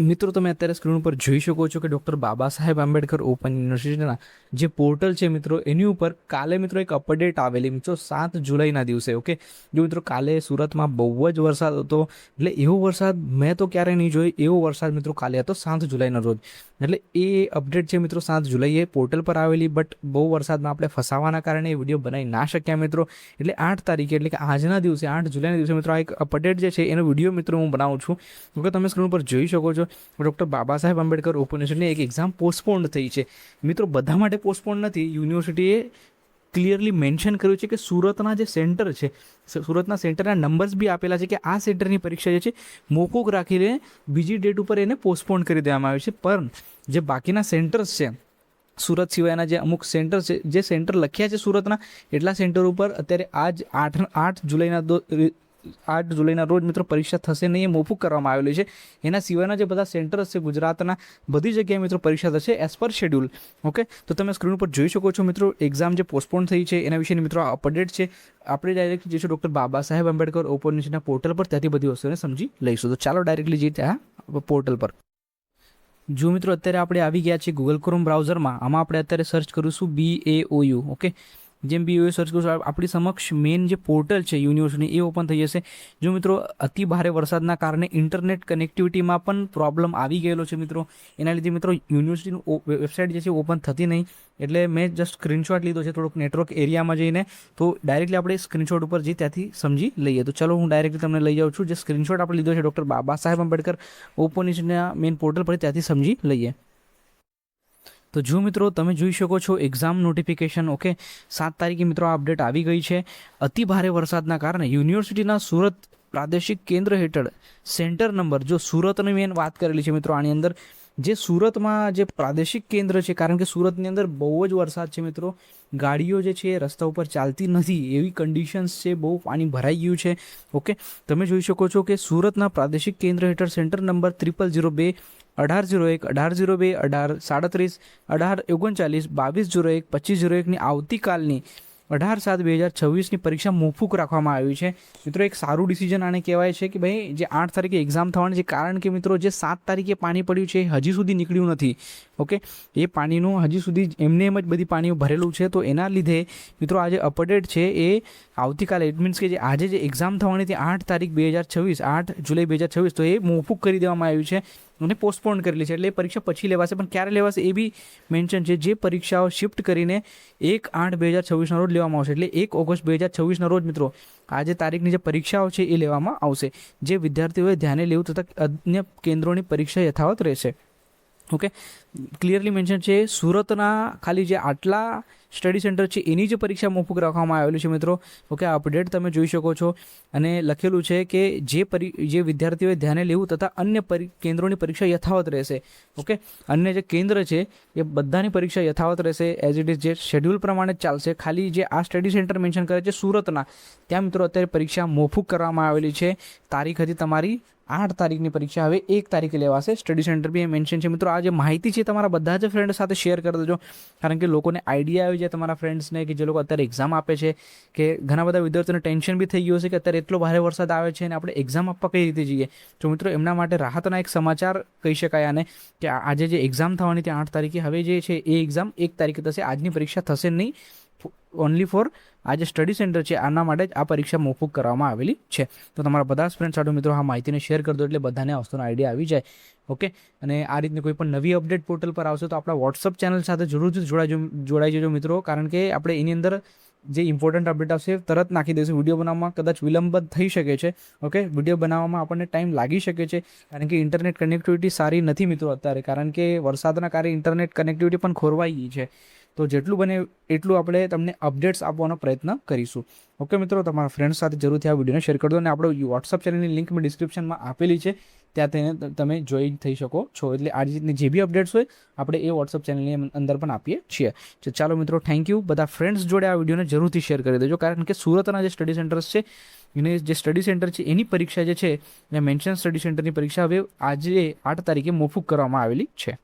મિત્રો તમે અત્યારે સ્ક્રીન ઉપર જોઈ શકો છો કે ડૉક્ટર બાબા સાહેબ આંબેડકર ઓપન યુનિવર્સિટીના જે પોર્ટલ છે મિત્રો એની ઉપર કાલે મિત્રો એક અપડેટ આવેલી મિત્રો 7 જુલાઈના દિવસે. ઓકે, જો મિત્રો કાલે સુરતમાં બહુ જ વરસાદ હતો, એટલે એવો વરસાદ મેં તો ક્યારેય નહીં જોયો. એવો વરસાદ મિત્રો કાલે હતો 7 જુલાઈના રોજ. એટલે એ અપડેટ છે મિત્રો 7 જુલાઈએ પોર્ટલ પર આવેલી, બટ બહુ વરસાદમાં આપણે ફસાવાના કારણે એ વિડીયો બનાવી ના શક્યા મિત્રો. એટલે 8 તારીખે એટલે કે આજના દિવસે 8 જુલાઈના દિવસે મિત્રો આ એક અપડેટ જે છે એનો વિડીયો મિત્રો હું બનાવું છું. ઓકે, તમે સ્ક્રીન ઉપર જોઈ શકો છો ડૉક્ટર બાબા સાહેબ આંબેડકર ઓપન યુનિવર્સિટીની એક એક્ઝામ પોસ્ટપોન્ડ થઈ છે મિત્રો. બધા માટે પોસ્ટપોન્ડ નથી. યુનિવર્સિટીએ ક્લિયરલી મેન્શન કર્યું છે કે સુરતના જે સેન્ટર છે, સુરતના સેન્ટરના નંબર્સ બી આપેલા છે કે આ સેન્ટરની પરીક્ષા જે છે મોકૂફ રાખીને બીજી ડેટ ઉપર એને પોસ્ટપોન્ડ કરી દેવામાં આવી છે. પણ જે બાકીના સેન્ટર્સ છે સુરત સિવાયના, જે અમુક સેન્ટર છે, જે સેન્ટર લખ્યા છે સુરતના, એટલા સેન્ટર ઉપર અત્યારે આજ 8 જુલાઈના રોજ મિત્રો પરીક્ષા થશે નહીં, એ મોકૂફ કરવામાં આવેલી છે. એના સિવાયના જે બધા સેન્ટર્સ છે ગુજરાતના, બધી જગ્યાએ મિત્રો પરીક્ષા થશે એઝ પર શેડ્યુલ. ઓકે, તો તમે સ્ક્રીન ઉપર જોઈ શકો છો મિત્રો એક્ઝામ જે પોસ્ટપોન થઈ છે એના વિશેની મિત્રો અપડેટ છે. આપણે ડાયરેક્ટ જઈશું ડૉક્ટર બાબા સાહેબ આંબેડકર ઓપન યુનિવર્સિટીના પોર્ટલ પર, ત્યાંથી બધી વસ્તુને સમજી લઈશું. તો ચાલો ડાયરેક્ટલી જઈએ ત્યાં પોર્ટલ પર. જો મિત્રો અત્યારે આપણે આવી ગયા છીએ ગૂગલ ક્રોમ બ્રાઉઝરમાં. આમાં આપણે અત્યારે સર્ચ કરીશું BAOU. ઓકે, જેમ BAOU સર્ચ કરશું આપણી સમક્ષ મેઇન જે પોર્ટલ છે યુનિવર્સિટી એ ઓપન થઈ જશે. જો મિત્રો અતિ ભારે વરસાદના કારણે ઇન્ટરનેટ કનેક્ટિવિટીમાં પણ પ્રોબ્લેમ આવી ગયેલો છે મિત્રો. એના લીધે મિત્રો યુનિવર્સિટીની વેબસાઇટ જે છે ઓપન થતી નહીં. એટલે મેં જસ્ટ સ્ક્રીનશોટ લીધો છે થોડોક નેટવર્ક એરિયામાં જઈને. તો ડાયરેક્ટલી આપણે સ્ક્રીનશોટ ઉપર જઈ ત્યાંથી સમજી લઈએ. તો ચલો હું ડાયરેક્ટલી તમને લઈ જાઉં છું. જે સ્ક્રીનશોટ આપણે લીધો છે ડૉક્ટર બાબા સાહેબ આંબેડકર ઓપન યુનિવર્સિટીના મેઇન પોર્ટલ પર, ત્યાંથી સમજી લઈએ. તો જો મિત્રો તમે જોઈ શકો છો એક્ઝામ નોટિફિકેશન. ઓકે, 7 તારીખે મિત્રો આ અપડેટ આવી ગઈ છે. અતિ ભારે વરસાદના કારણે યુનિવર્સિટીના સુરત પ્રાદેશિક કેન્દ્ર હેઠળ સેન્ટર નંબર, જો સુરતની મેં વાત કરેલી છે મિત્રો આની અંદર, જે સુરતમાં જે પ્રાદેશિક કેન્દ્ર છે, કારણ કે સુરતની અંદર બહુ જ વરસાદ છે મિત્રો, ગાડીઓ જે છે રસ્તા ઉપર ચાલતી નથી એવી કન્ડિશન્સ છે, બહુ પાણી ભરાઈ ગયું છે. ઓકે, તમે જોઈ શકો છો કે સુરતના પ્રાદેશિક કેન્દ્ર હેઠળ સેન્ટર નંબર 0002 1801 1802 1837 1839 2201 2501ની આવતીકાલની 18/7/2026ની પરીક્ષા મોકૂફ રાખવામાં આવી છે મિત્રો. એક સારું ડિસિઝન આને કહેવાય છે કે ભાઈ જે 8 તારીખે એક્ઝામ થવાની છે, કારણ કે મિત્રો જે 7 તારીખે પાણી પડ્યું છે હજી સુધી નીકળ્યું નથી. ઓકે, એ પાણીનું હજી સુધી એમને એમ જ બધી પાણીઓ ભરેલું છે. તો એના લીધે મિત્રો આ જે અપડેટ છે એ આવતીકાલે, ઇટ મીન્સ કે જે આજે જે એક્ઝામ થવાની હતી 8 તારીખ 2026, 8 જુલાઈ 2026, તો એ મોકૂફ કરી દેવામાં આવ્યું છે અને પોસ્ટપોન કરેલી છે. એટલે એ પરીક્ષા પછી લેવાશે, પણ ક્યારે લેવાશે એ બી મેન્શન છે. જે પરીક્ષાઓ શિફ્ટ કરીને 1/8/2026ના રોજ લેવામાં આવશે. એટલે 1 ઓગસ્ટ 2026ના રોજ મિત્રો આ જે તારીખની જે પરીક્ષાઓ છે એ લેવામાં આવશે. જે વિદ્યાર્થીઓએ ધ્યાને લેવું તથા અન્ય કેન્દ્રોની પરીક્ષા યથાવત રહેશે. ઓકે, ક્લિયરલી મેન્શન છે. સુરતના ખાલી જે આટલા સ્ટડી સેન્ટર છે એની જે પરીક્ષા મોકૂફ રાખવામાં આવેલી છે મિત્રો. ઓકે, આ અપડેટ તમે જોઈ શકો છો અને લખેલું છે કે જે વિદ્યાર્થીઓએ ધ્યાને લેવું તથા અન્ય કેન્દ્રોની પરીક્ષા યથાવત રહેશે. ઓકે, અન્ય જે કેન્દ્ર છે એ બધાની પરીક્ષા યથાવત રહેશે એઝ ઇટ ઇઝ, જે શેડ્યુલ પ્રમાણે જ ચાલશે. ખાલી જે આ સ્ટડી સેન્ટર મેન્શન કરે છે સુરતના, ત્યાં મિત્રો અત્યારે પરીક્ષા મોકૂફ કરવામાં આવેલી છે. તારીખ હતી તમારી 8 તારીખની પરીક્ષા હવે 1 તારીખે લેવાશે. સ્ટડી સેન્ટર બી એ મેન્શન છે મિત્રો. આ જે માહિતી છે તમારા બધા જ ફ્રેન્ડ સાથે શેર કરી દેજો, કારણ કે લોકોને આઈડિયા આવી જાય તમારા ફ્રેન્ડ્સને કે જે લોકો અત્યારે એક્ઝામ આપે છે, કે ઘણા બધા વિદ્યાર્થીઓને ટેન્શન બી થઈ ગયું છે કે અત્યારે એટલો ભારે વરસાદ આવે છે અને આપણે એક્ઝામ આપવા કઈ રીતે જઈએ. તો મિત્રો એમના માટે રાહતના એક સમાચાર કહી શકાય આને, કે આજે જે એક્ઝામ થવાની હતી 8 તારીખે, હવે જે છે એ એક્ઝામ 1 તારીખે થશે. આજની પરીક્ષા થશે નહીં. ઓનલી ફોર આ જે સ્ટડી સેન્ટર છે આના માટે જ આ પરીક્ષા મોકૂફ કરવામાં આવેલી છે. તો તમારા બધા જ ફ્રેન્ડ સાથે મિત્રો આ માહિતીને શેર કરી દો, એટલે બધાને આ વસ્તુનો આઈડિયા આવી જાય. ઓકે, અને આ રીતની કોઈ પણ નવી અપડેટ પોર્ટલ પર આવશે તો આપણા વોટ્સઅપ ચેનલ સાથે જરૂરથી જોડાઈ જજો મિત્રો, કારણ કે આપણે એની અંદર જે ઇમ્પોર્ટન્ટ અપડેટ આવશે તરત નાખી દઈશું. વિડીયો બનાવવામાં કદાચ વિલંબ થઈ શકે છે. ઓકે, વિડીયો બનાવવામાં આપણને ટાઈમ લાગી શકે છે, કારણ કે ઇન્ટરનેટ કનેક્ટિવિટી સારી નથી મિત્રો અત્યારે, કારણ કે વરસાદના કારણે ઇન્ટરનેટ કનેક્ટિવિટી પણ ખોરવાઈ ગઈ છે. તો જેટલું બને એટલું આપણે તમને અપડેટ્સ આપવાનો પ્રયત્ન કરીશું. ઓકે મિત્રો, તમારા ફ્રેન્ડ્સ સાથે જરૂરથી આ વિડીયોને શેર કરી દો, અને આપણો વોટ્સઅપ ચેનલની લિંક મેં ડિસ્ક્રિપ્શનમાં આપેલી છે, ત્યાં તમે જોઈન થઈ શકો છો. એટલે આ રીતની જે બી અપડેટ્સ હોય આપણે એ વોટ્સઅપ ચેનલની અંદર પણ આપીએ છીએ. ચાલો મિત્રો, થેન્ક યુ. બધા ફ્રેન્ડ્સ જોડે આ વિડીયોને જરૂરથી શેર કરી દેજો, કારણ કે સુરતના જે સ્ટડી સેન્ટર્સ છે જે સ્ટડી સેન્ટર છે એની પરીક્ષા જે છે, મેન્શન સ્ટડી સેન્ટરની પરીક્ષા હવે આજે 8 તારીખે મોકૂફ કરવામાં આવેલી છે.